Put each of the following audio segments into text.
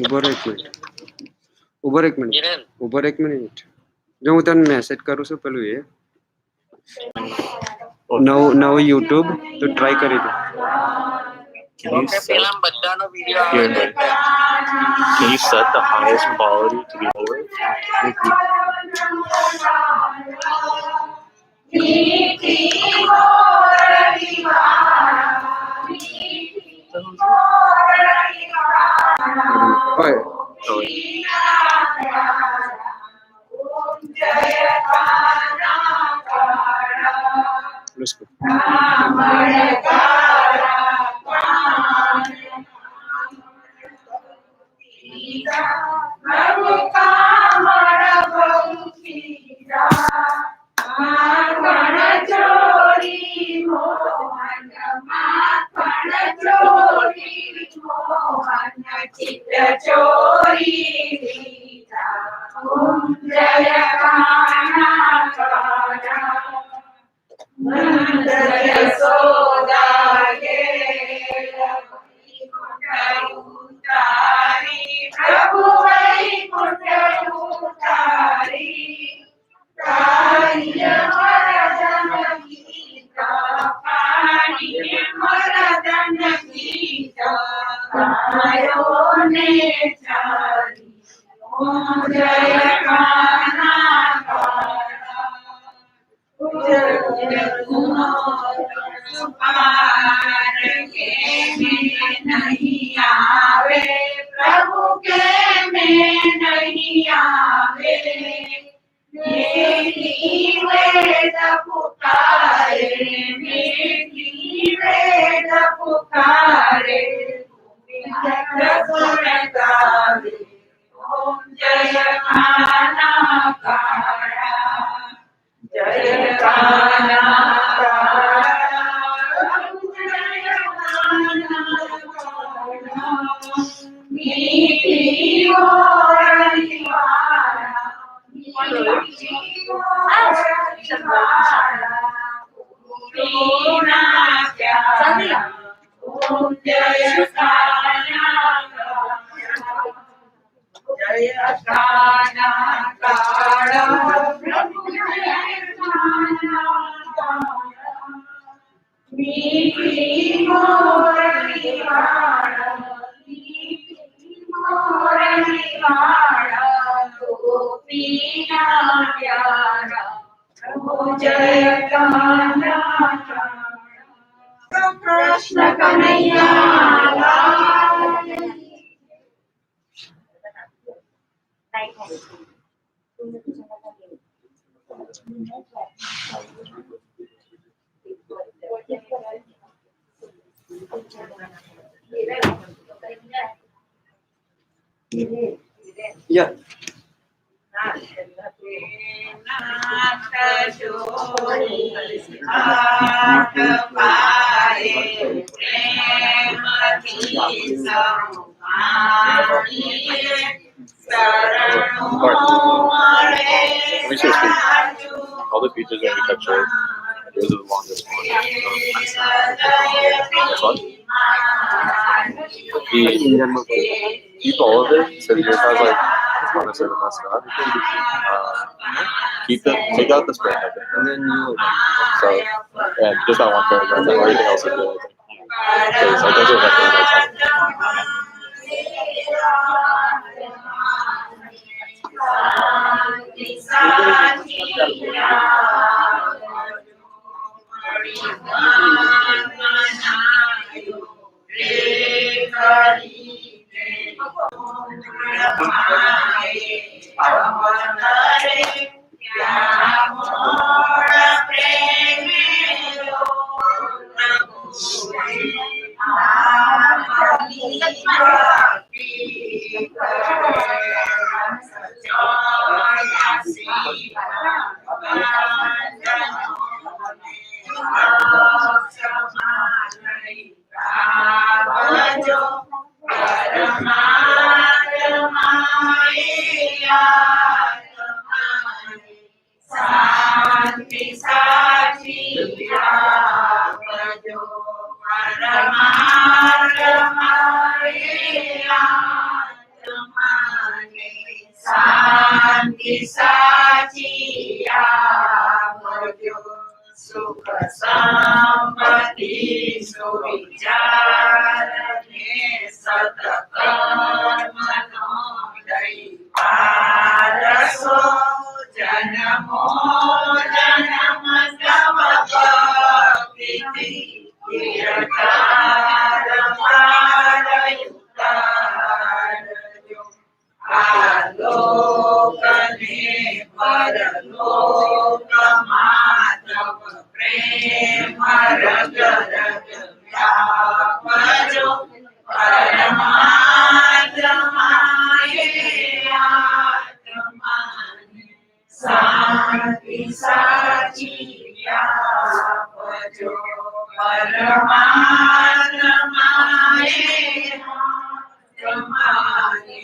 ઉભો રહો એક મિનિટ. ઉભો રહો એક મિનિટ. ઉભો રહો એક મિનિટ. જો હું તને મેસેજ કરું છું પેલું એ નવું યુટ્યુબ તો ટ્રાય કરી દો. Can you set the highest quality to be lower? Oye, let's go. Yeah. All the features when we cut short, those are the longest ones. This one? Keep all of it, so yours has like honestly the best stuff. Keep them, take out the spray head, and then you so yeah, just that one paragraph. Everything else is good. Because I guess we'll have to શાંતિ સાચી આવજો, સુખ સંપત્તિ સુવિચાર ને સત્કર્મનો દઈ પારસો, જન્મો જન્મ તવ ભક્તિ તીર્થાર પાર ઉતારજો, આલોકને પરલોકમાં તવ પ્રેમ રગ રગ વ્યાપજો, પરમાત્માએ આત્માને શાંતિ સાચી આપજો, પરમાત્માએ આત્માને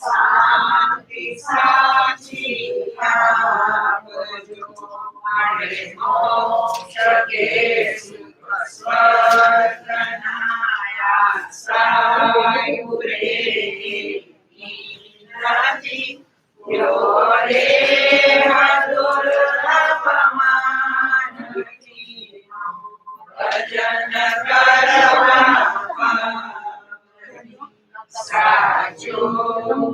શાંતિ સાચી આપજો, મળે મોક્ષ કે સુખ સ્વર્ગના આશ્રય રે નથી, યોરે દુર્લભમાં નથી, ભજન કરવા સાચું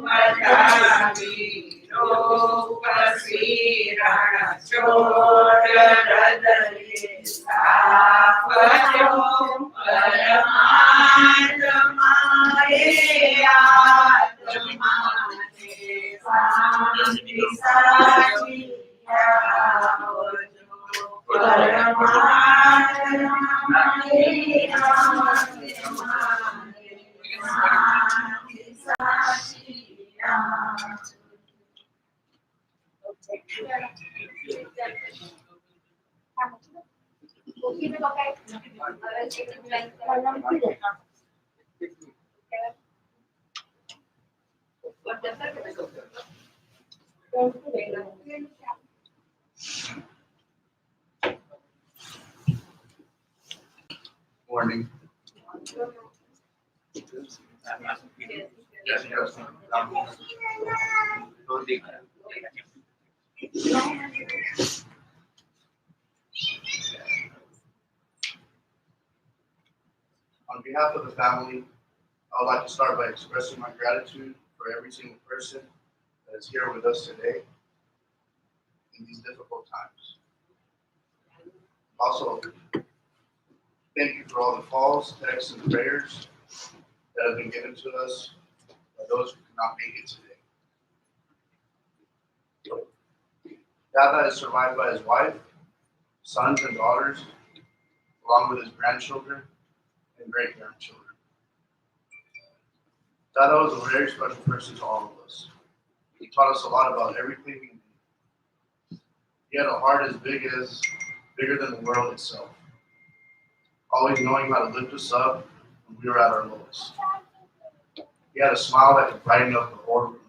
બતાવી રૂપ શ્રી રણછોડ હૃદયે સ્થાપજો, પરમાત્માએ આત્માને શાંતિ સાચી આપજો, પરમાત્માએ આત્માને શાંતિ સાચી આપજો. Morning. Yes, yes. On behalf of the family, I would like to start by expressing my gratitude for every single person that is here with us today in these difficult times. Also, thank you for all the calls, texts, and prayers that have been given to us by those who could not make it today. Dada is survived by his wife, sons and daughters, along with his grandchildren and great-grandchildren. Dada was a very special person to all of us. He taught us a lot about everything. He had a heart bigger than the world itself, always knowing how to lift us up when we were at our lowest. He had a smile that could brighten up the whole room.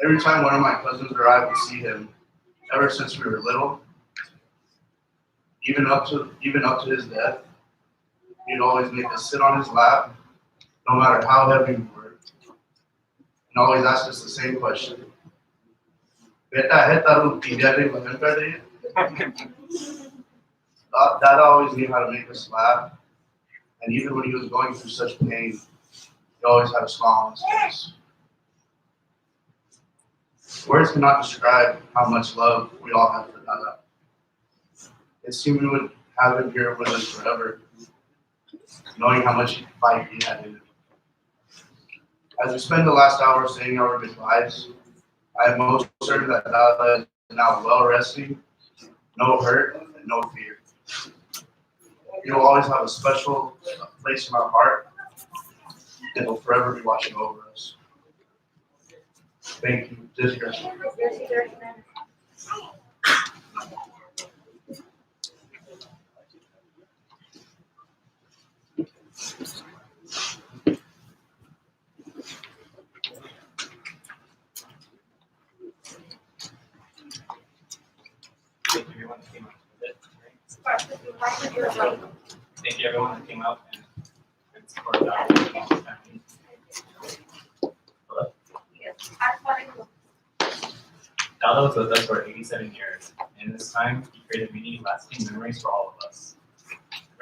Every time one of my cousins or I would see him, ever since we were little, even up to his death, he'd always make us sit on his lap, no matter how heavy we were, and always ask us the same question. Dada always knew how to make us laugh, and even when he was going through such pain, he always had a smile on his face. Words cannot describe how much love we all have for Dada. It seemed we would have him here with us forever, knowing how much fight he had in him. As we spend the last hour saying our goodbyes, I am most certain that Dada is now well resting, no hurt, and no fear. He will always have a special place in our heart, and will forever be watching over us. Thank you. Jai Shri Krishna. Thank you everyone that came out. Thank you everyone that came out and supported our family. Dada was with us for 87 years, and in this time, he created many lasting memories for all of us.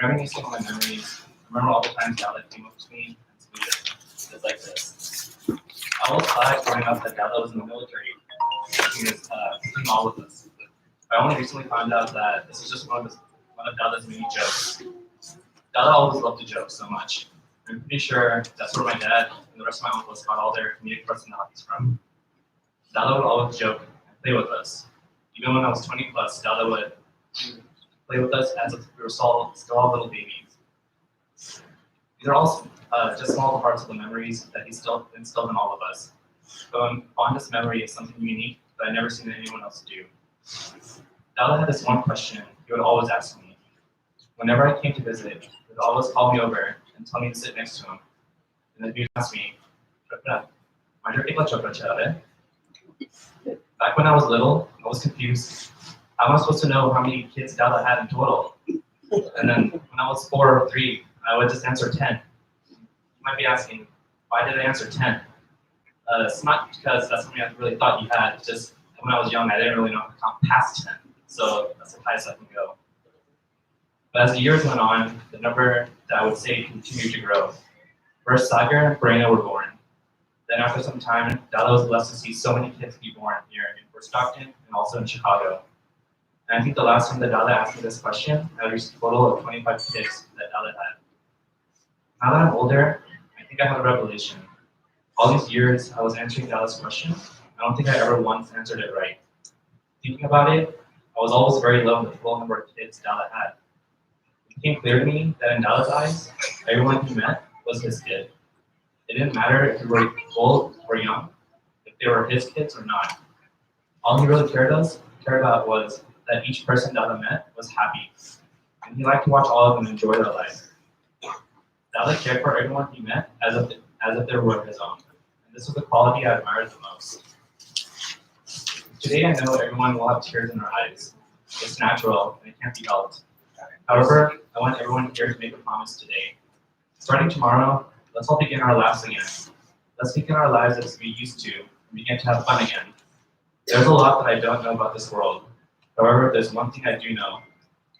Reminiscing on my memories, I remember all the times Dada came up to me and saluted, just like this. I was 5 growing up that Dada was in the military. He was teaching all of us. I only recently found out that this is just one of Dada's many jokes. Dada always loved to joke so much. I'm pretty sure that's where my dad and the rest of my uncles got all their comedic personalities from. Dada would always joke and play with us. Even when I was 20 plus, Dada would play with us as if we were still all little babies. These are all just small parts of the memories that he still instilled in all of us. But fondest memory is something unique that I've never seen anyone else do. Dada had this one question he would always ask me. Whenever I came to visit, he would always call me over and tell me to sit next to him. And then he would ask me, back when I was little, I was confused. How am I supposed to know how many kids Dada had in total? And then when I was 4 or 3, I would just answer 10. You might be asking, why did I answer 10? It's not because that's something I really thought you had. It's just when I was young, I didn't really know how to count past 10. So that's the highest I can go. But as the years went on, the number that I would say continued to grow. First, Sagar and Brena were born. Then after some time, Dada was blessed to see so many kids be born here in Fort Stockton and also in Chicago. And I think the last time that Dada asked me this question, I reached a total of 25 kids that Dada had. Now that I'm older, I think I have a revelation. All these years I was answering Dada's question, I don't think I ever once answered it right. Thinking about it, I was always very low in the total number of kids Dada had. It became clear to me that in Dada's eyes, everyone he met was his kid. It didn't matter if we were old or young, if they were his kids or not. All he really cared about was that each person Dada met was happy, and he liked to watch all of them enjoy their life. Dada cared for everyone he met as if they were his own, and this was the quality I admired the most. Today I know everyone will have tears in their eyes. It's natural, and it can't be helped. However, I want everyone here to make a promise today. Starting tomorrow, let's all begin our lives again. Let's begin our lives as we used to, and begin to have fun again. There's a lot that I don't know about this world. However, there's one thing I do know.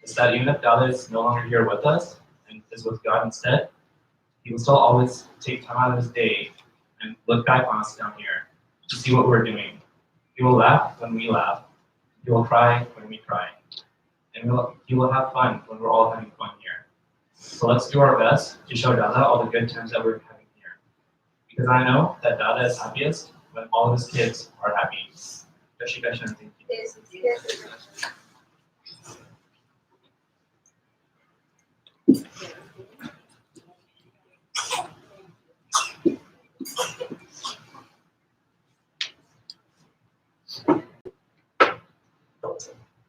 It's that even if Dada is no longer here with us, and is with God instead, he will still always take time out of his day and look back on us down here to see what we're doing. He will laugh when we laugh. He will cry when we cry. And he will have fun when we're all having fun here. So let's do our best to show Dada all the good times that we're having here. Because I know that Dada is happiest when all of his kids are happy. Gashi Gashi, and thank you.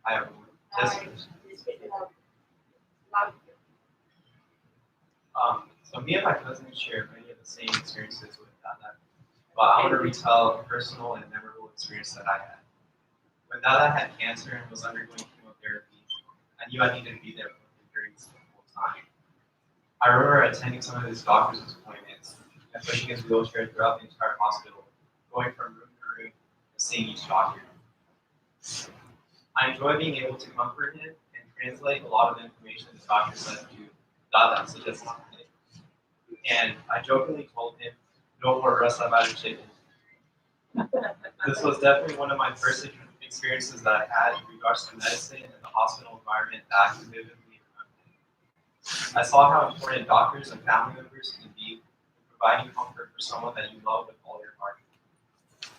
Hi everyone. Yes. So me and my cousin share many of the same experiences with Dada, but I want to retell a personal and memorable experience that I had. When Dada had cancer and was undergoing chemotherapy, I knew I needed to be there for him during this difficult time. I remember attending some of his doctor's appointments and pushing his wheelchair throughout the entire hospital, going from room to room and seeing each doctor. I enjoy being able to comfort him and translate a lot of the information the doctor said to Dada, such as something. And I jokingly told him, no more rest about your chicken. This was definitely one of my first experiences that I had in regards to medicine and the hospital environment that I vividly remember. I saw how important doctors and family members can be in providing comfort for someone that you love with all your heart.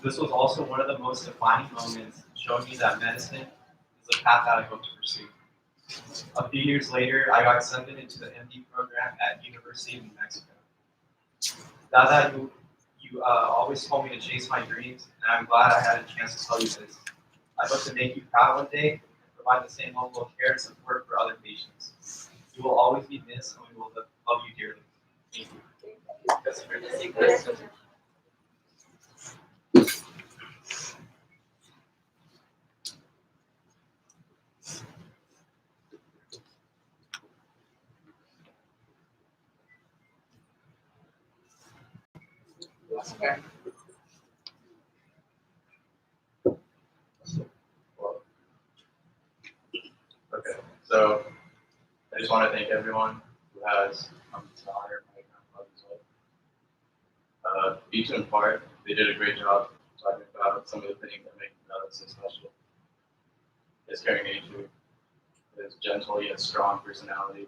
This was also one of the most defining moments, showing me that medicine is a path that I hope to pursue. A few years later, I got accepted into the MD program at University of New Mexico. Dada, you always told me to chase my dreams, and I'm glad I had a chance to tell you this. I hope to make you proud one day and provide the same level of care and support for other patients. You will always be missed, and we will love you dearly. Thank you. just want to thank everyone who has come to honor my grandfather's life. Each in part, they did a great job talking about some of the things that make Dada so special. His caring nature, his gentle yet strong personality,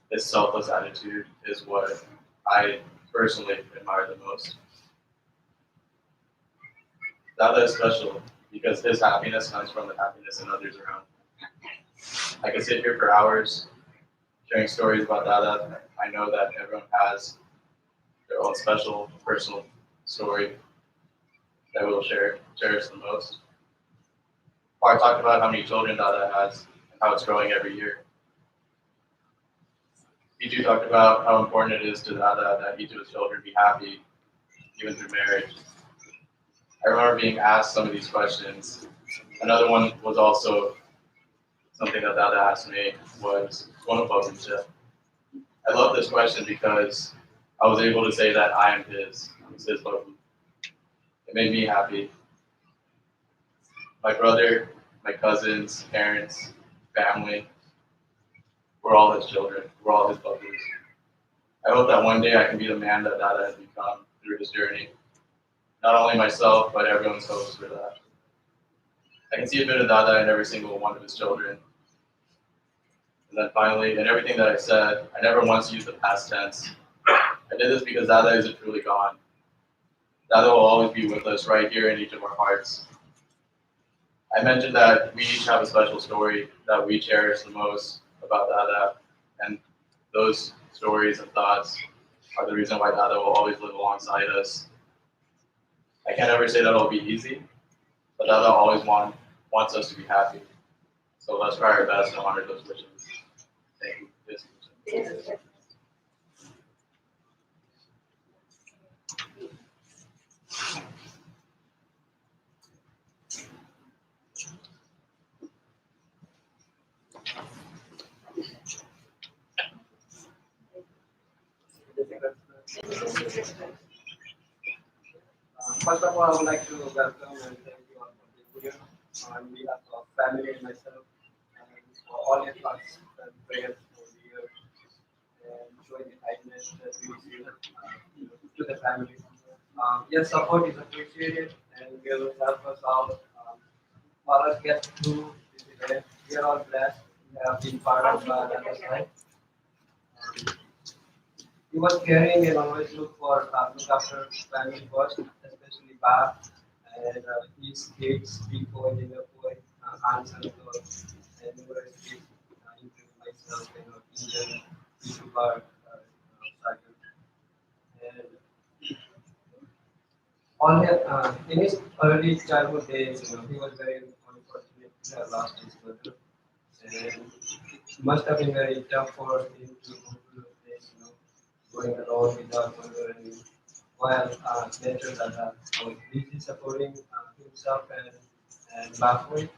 his selfless attitude is what I personally admire the most. Dada is special because his happiness comes from the happiness in others around. I could sit here for hours sharing stories about Dada. I know that everyone has their own special personal story that we'll cherish the most. Park talked about how many children Dada has and how it's growing every year. Pichu talked about how important it is to Dada that each of his children be happy, even through marriage. I remember being asked some of these questions. Another one was also something that Dada asked me was one of I love this question because I was able to say that I am his. It's his love. It made me happy. My brother, my cousins, parents, family, we're all his children. We're all his brothers. I hope that one day I can be the man that Dada has become through his journey. Not only myself, but everyone's hopes for that. I can see a bit of Dada in every single one of his children. And then finally, in everything that I said, I never once used the past tense. I did this because Dada isn't truly gone. Dada will always be with us right here in each of our hearts. I mentioned that we each have a special story that we cherish the most about Dada, and those stories and thoughts are the reason why Dada will always live alongside us. I can't ever say that it'll be easy, but Dada always wants us to be happy. So let's try our best to honor those wishes. Thank you. Yes. First of all, I would like to welcome and thank you all for being here on behalf of family and myself, and for all your thoughts and prayers for the year and showing the kindness that we receive to the family. Your support is appreciated and will help us all us get through this event. We are all blessed. We have been part of that life. He was caring and always look after family first, especially Bob and his kids, before the boy, aunts and uncles, and numerous kids, including myself, Indian, people are and all in his early childhood days, he was very unfortunate to have lost his brother, and it must have been very tough for him to go through those days, going alone without mother and while later that was busy supporting himself and Bafoy.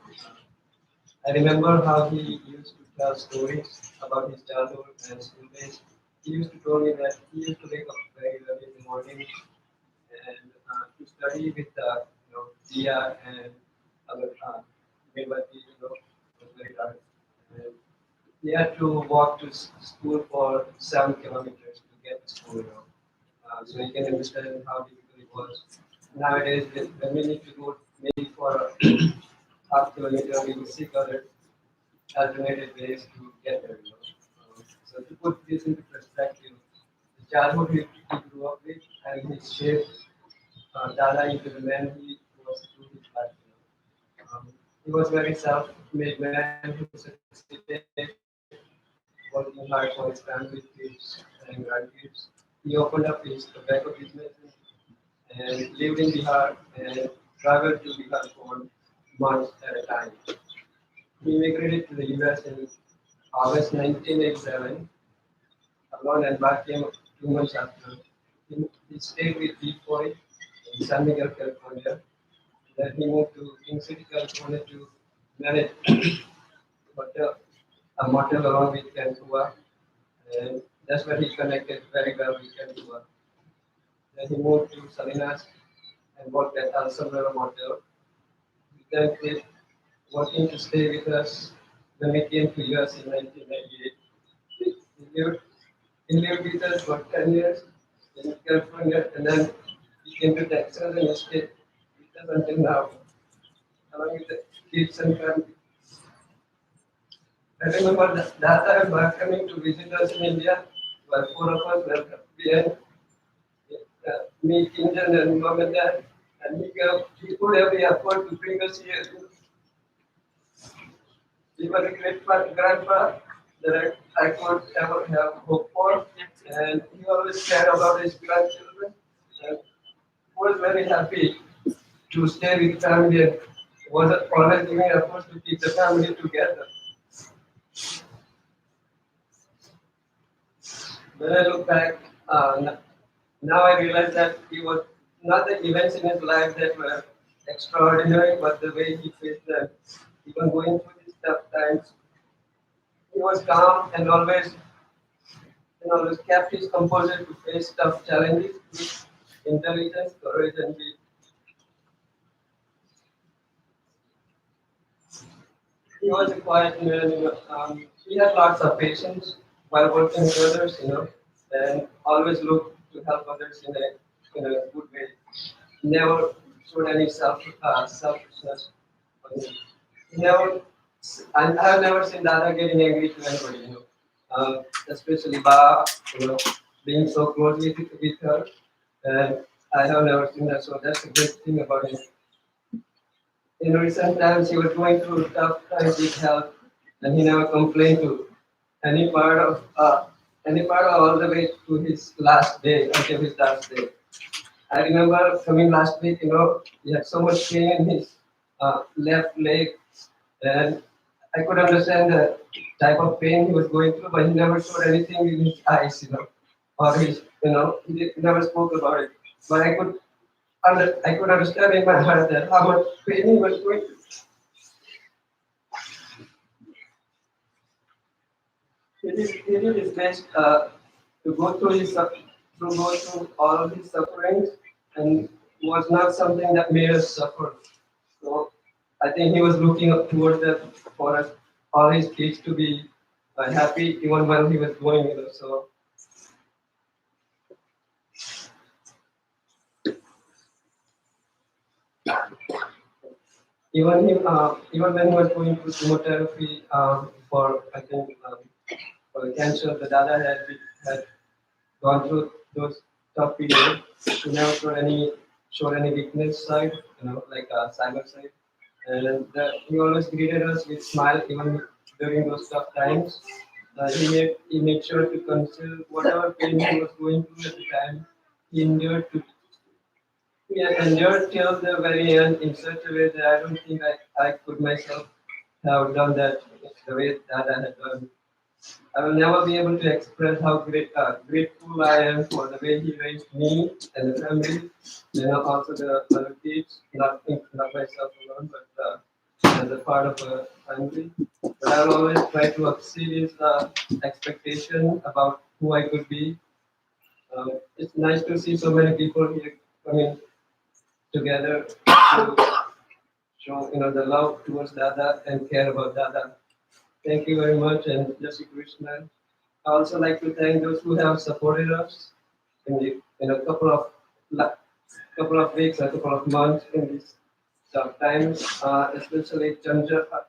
I remember how he used to tell stories about his childhood and school days. He used to tell me that he used to wake up very early in the morning and to study with Dia and other midwifery, was very hard. And he had to walk to school for 7 kilometers to get to school. So you can understand how difficult it was. Nowadays, when we need to go maybe for a half kilometer, we will seek other alternative ways to get there. So to put this into perspective, the childhood he grew up with and he shaped Dada into the man he was through his life. He was very self-made man who succeeded, working hard for his family, kids, and grandkids. He opened up his tobacco business and lived in Bihar and traveled to Bihar for months at a time. He immigrated to the US in August 1987 alone and back came 2 months after. He stayed with Decoy in San Miguel, California. Then he moved to King City, California to manage hotel, a motel along with Cancua. And that's where he connected very well with Cancua. Then he moved to Salinas and worked at El Sombrero Motel. He then quit working to stay with us when we came to US in 1998. He lived with us for 10 years in California, and then he came to Texas and he stayed with us until now, along with the kids and family. I remember that time back coming to visit us in India, where 4 of us were happy and me, Kinjan, and mom and dad, and he put every effort to bring us here. He was a great grandpa that I could ever have hoped for, and he always cared about his grandchildren. And he was very happy to stay with family and was always giving efforts to keep the family together. When I look back, now I realize that he was not the events in his life that were extraordinary, but the way he faced them. Even going through these tough times, he was calm and always kept his composure to face tough challenges with intelligence, courage, and wit. He was a quiet man. He had lots of patience while working with others, and always looked to help others in a good way. Never showed any selfishness. He never, I have never seen Dada getting angry to anybody, especially Ba, being so close with her, and I have never seen that. So that's a great thing about him. In recent times, he was going through tough times with health, and he never complained to any part of all the way to his last day, until his last day. I remember coming last week, he had so much pain in his left leg, and I could understand the type of pain he was going through, but he never showed anything in his eyes, or he never spoke about it. But I could understand in my heart that how much pain he was going through. He did his best to go through all of his sufferings, and was not something that made us suffer. So I think he was looking up towards that for us, all his kids to be happy even while he was going. So even when he was going through chemotherapy for I think for the cancer, the Dada had gone through those tough periods. He never showed any weakness side, like cyber side. And he always greeted us with smile even during those tough times. He made sure to conceal whatever pain he was going through at the time. He endured till the very end in such a way that I don't think I could myself have done that the way that I had done. I will never be able to express how grateful I am for the way he raised me and the family, also the other kids, not myself alone, but as a part of a family. But I will always try to exceed his expectation about who I could be. It's nice to see so many people here coming together to show the love towards Dada and care about Dada. Thank you very much, and Jai Shri Krishna. I also like to thank those who have supported us in a couple of weeks, a couple of months in these tough times, especially Chanjaben,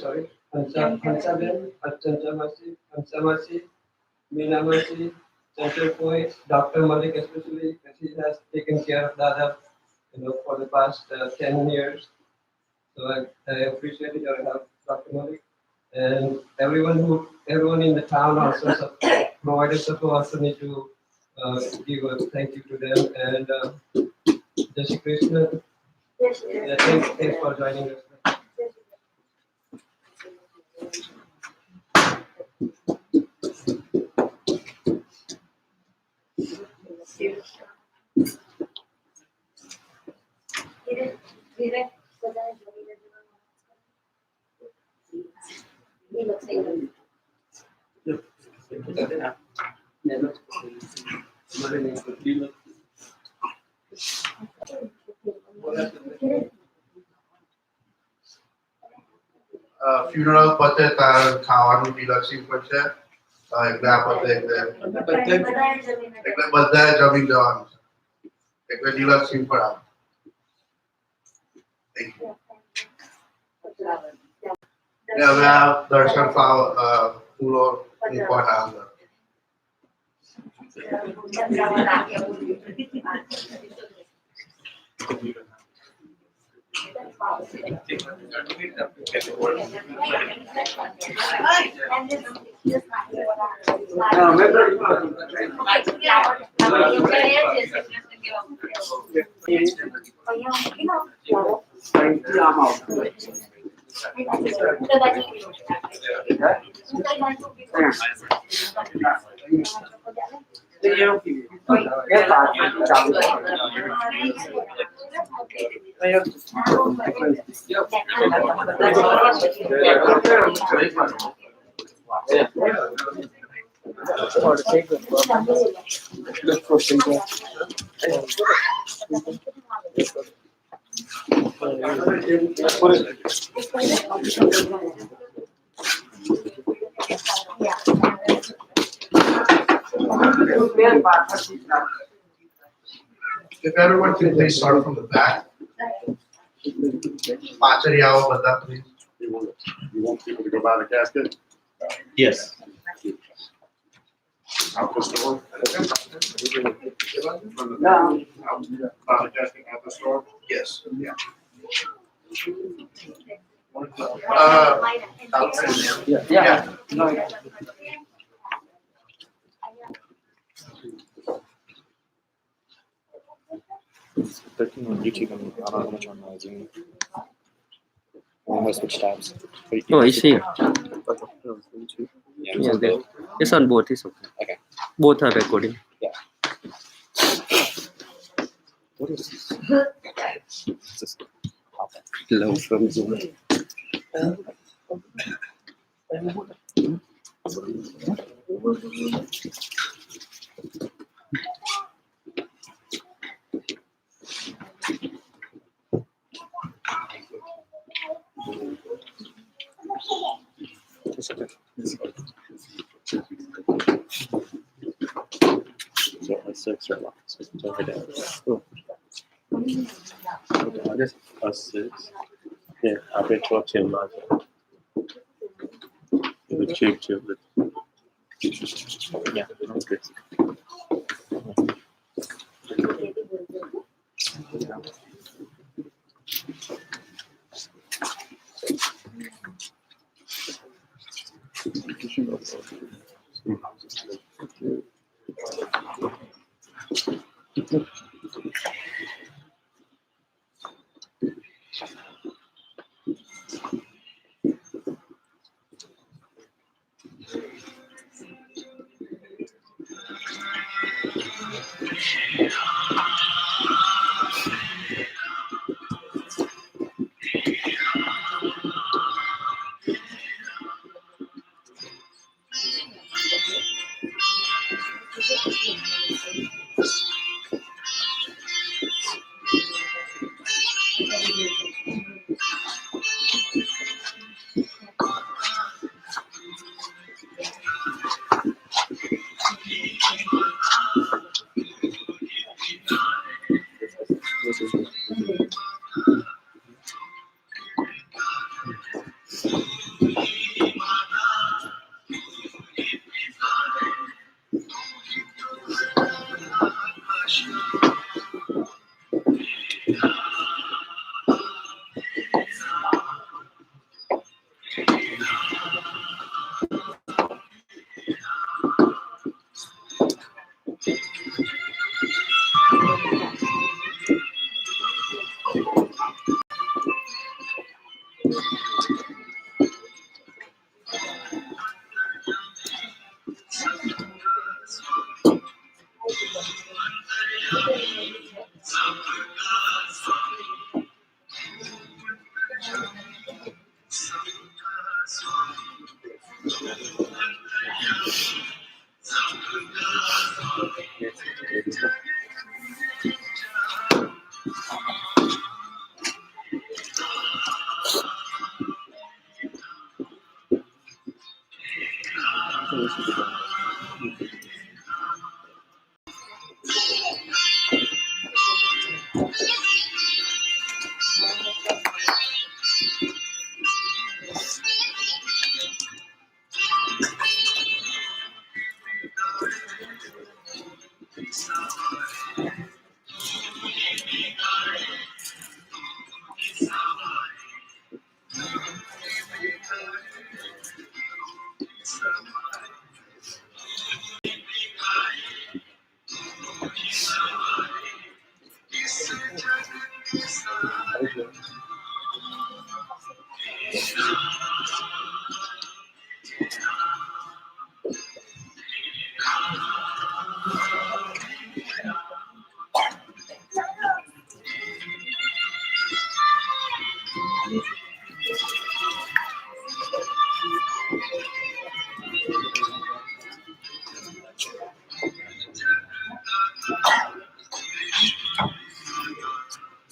sorry, Hansaben, Hansamasi, Meena Mercy, Chanchal Dr. Malik especially, because he has taken care of Dada, for the past 10 years. So I appreciate your help, Dr. Malik. And everyone in the town also provided support. Also need to give a thank you to them. And Jai Shri Krishna. Thanks for joining us. funeral પતે તાર ખાવાનું ડિલક્સિંગ પર છે એટલે આ પતે એટલે બધાએ જમી જવાનું છે એટલે ડિલક્સિંગ પર આવે હવે આ દર્શન ફૂલો મૂકવાના અંદર If everyone can please start from the back. પાછળિયાઓ બધા please. You want people to go buy the casket? Yes. Out the store? From the back? Buy the casket at the store? Yes. Yeah. Yeah. Looking on YouTube, and I don't know how much I'm using. Almost switch tabs. Oh, I see. Yeah, Yeah, there. It's on both. It's okay. Okay. Both are recording. What is this? It's just Love from Zoom. So let's start off. So over there. Plus 6. Yeah, I'll bet 12 till large. The cheap too, but yeah, okay.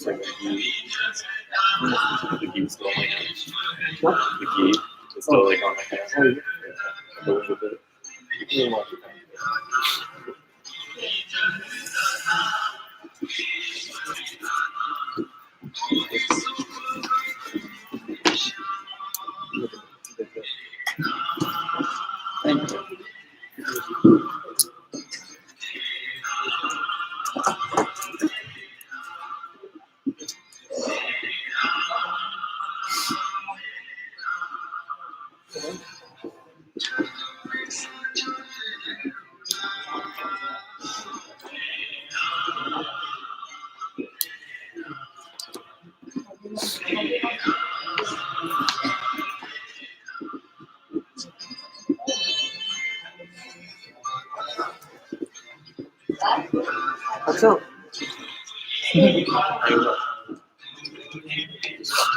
It's like the key is still on my hand. The key is still like on my hand. Yeah. Go with it. You can watch it. Thank you. अच्छा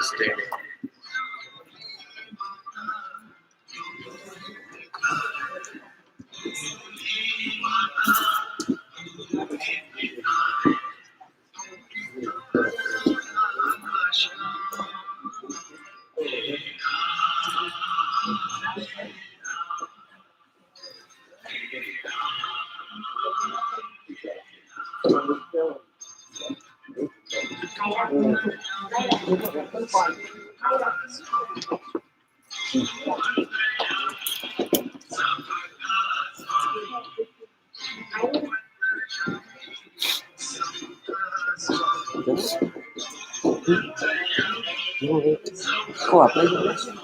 Stay. Oh, apply the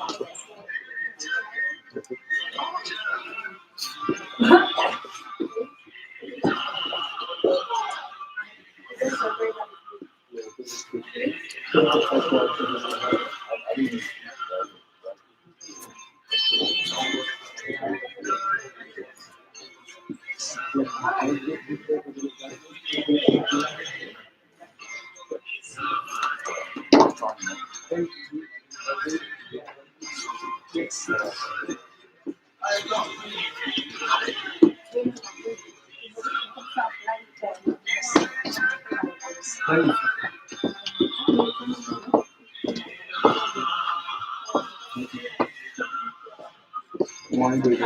Morning, baby.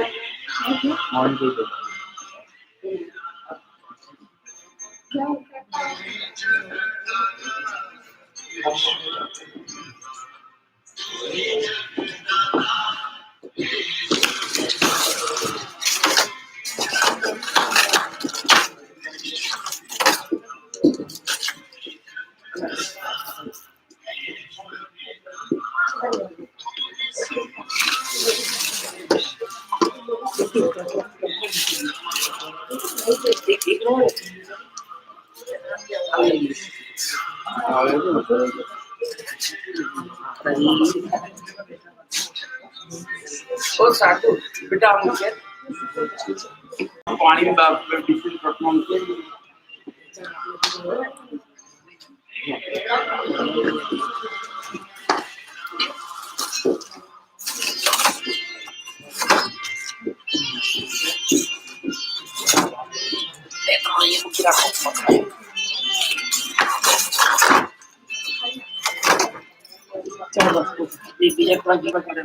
Morning, baby. ओ साटू बेटा मुझे पानी में बाप पे different perform किए चलो बस एक बीजा थोड़ा जीवन करें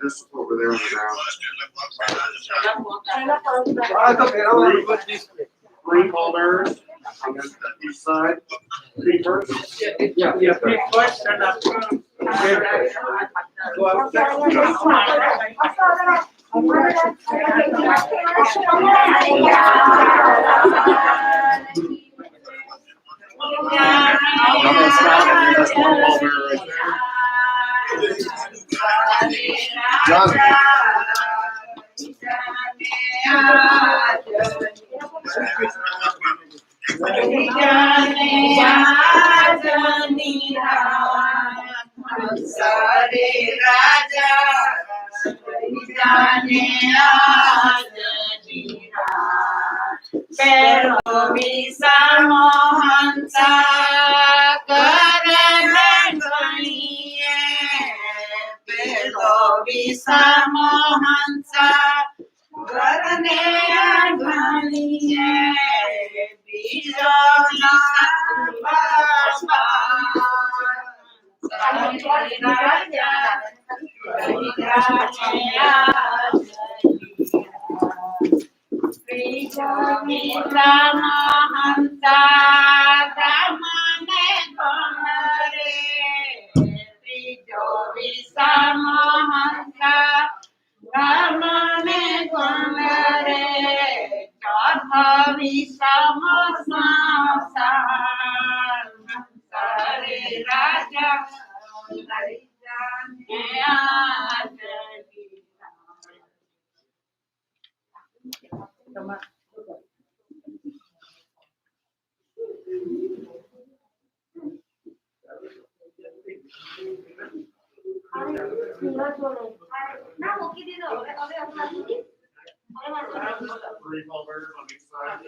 Just over there on the Three holders on each side. Three first. Yeah, pick first and after. Go after. John. Pero bisa mohansa karena kaliye, pero bisa mohansa karena kaliye, bisa nafas. Three holders on each side.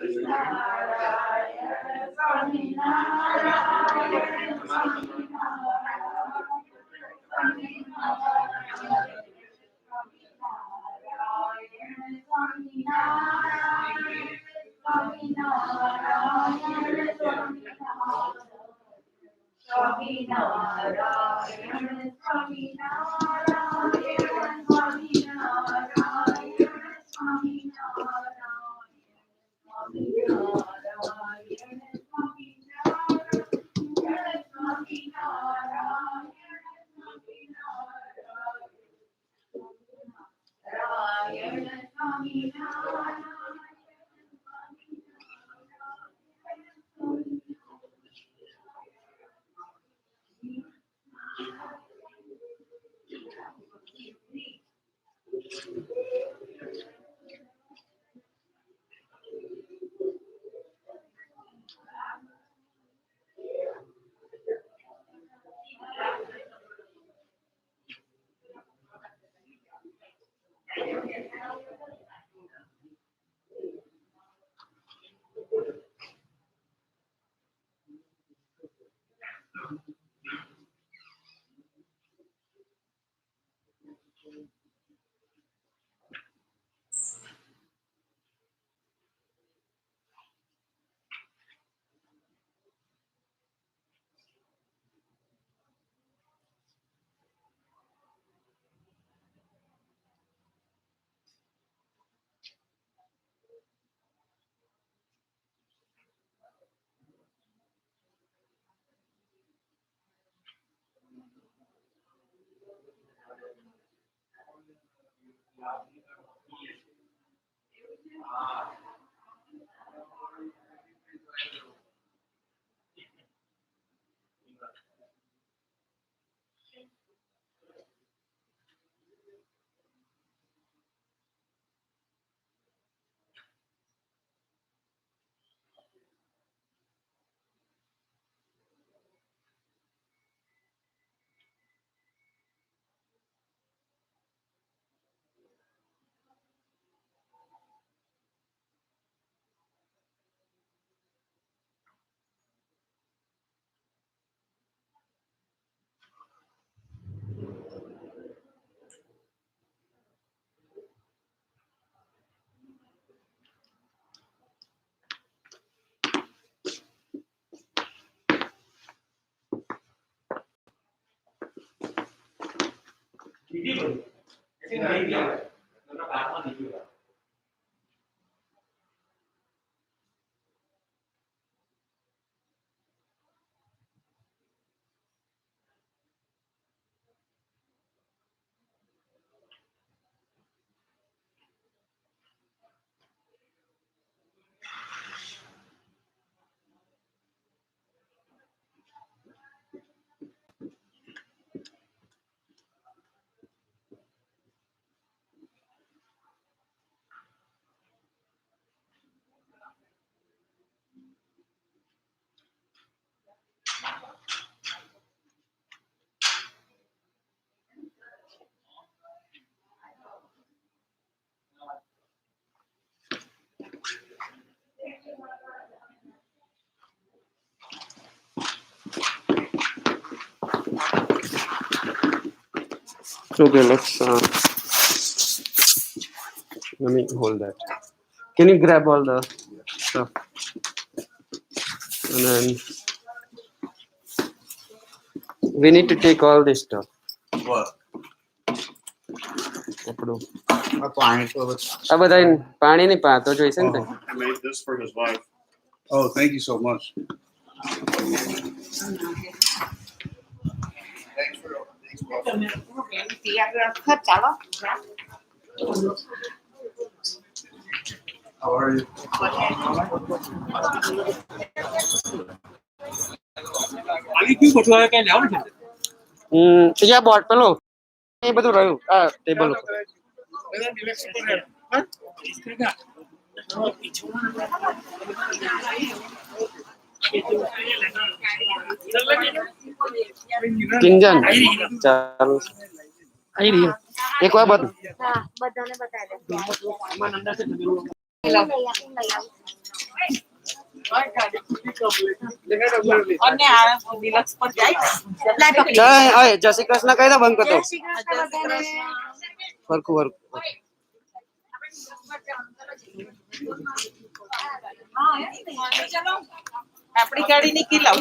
Okay, let's. Let me hold that. Can you grab all the stuff? And then we need to take all this stuff. What? આપણું પાણી તો આ બધા પાણી ની પાતો જોઈશે ને I made this for his wife. Oh, thank you so much. Thanks for How are you? ત્યાં બોટ પેલો એ બધું રહ્યું આ ટેબલ ઉપર કિંજન ચાલુ એક વાર બધ બધાને બતાવી જય શ્રી કૃષ્ણ કહી દો બંધ કરતો ફરકું ફરકું આપણી ગાડી નીકળી લાવ